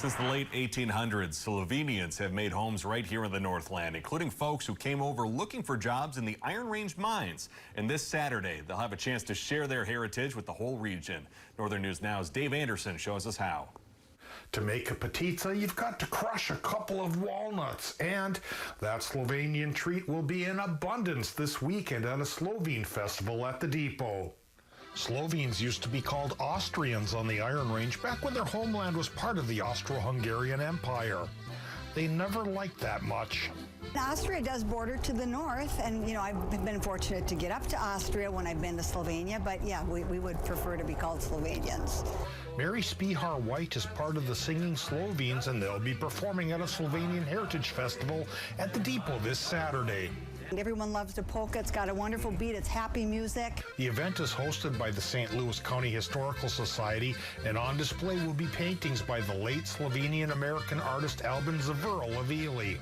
Since the late 1800s, Slovenians have made homes right here in the Northland, including folks who came over looking for jobs in the Iron Range mines. And this Saturday, they'll have a chance to share their heritage with the whole region. Northern News Now's Dave Anderson shows us how. To make a potica, you've got to crush a couple of walnuts, and that Slovenian treat will be in abundance this weekend at a Slovene Festival at the depot. Slovenes used to be called Austrians on the Iron Range back when their homeland was part of the Austro-Hungarian Empire. They never liked that much. Austria does border to the north, and I've been fortunate to get up to Austria when I've been to Slovenia, but yeah, we would prefer to be called Slovenians. Mary Spihar White is part of the Singing Slovenes, and they'll be performing at a Slovenian Heritage Festival at the depot this Saturday. Everyone loves the polka. It's got a wonderful beat. It's happy music. The event is hosted by the St. Louis County Historical Society, and on display will be paintings by the late Slovenian-American artist Albin Zavrl of Ely.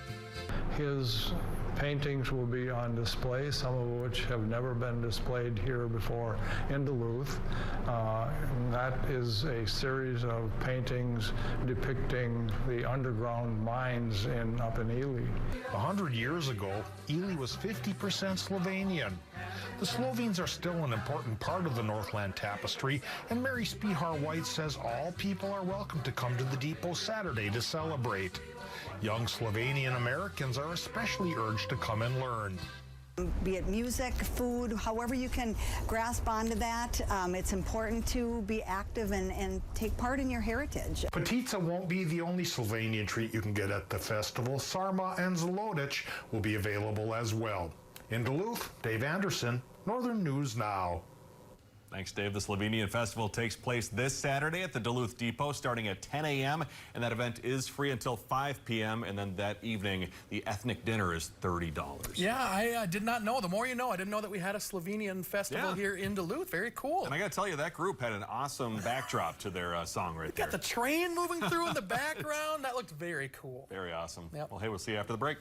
His paintings will be on display, some of which have never been displayed here before in Duluth. That is a series of paintings depicting the underground mines up in Ely. 100 years ago, Ely was 50% Slovenian. The Slovenes are still an important part of the Northland tapestry, and Mary Spihar White says all people are welcome to come to the depot Saturday to celebrate. Young Slovenian Americans are especially urged to come and learn. Be it music, food, however you can grasp onto that, it's important to be active and take part in your heritage. Potica won't be the only Slovenian treat you can get at the festival. Sarma and Zalodic will be available as well. In Duluth, Dave Anderson, Northern News Now. Thanks, Dave. The Slovenian Festival takes place this Saturday at the Duluth Depot starting at 10 a.m. and that event is free until 5 p.m. and then that evening the ethnic dinner is $30. Yeah, I did not know. The more you know. I didn't know that we had a Slovenian festival here in Duluth. Very cool. And I got to tell you, that group had an awesome backdrop to their song right there. Got the train moving through in the background. That looked very cool. Very awesome. Yep. Well, hey, we'll see you after the break.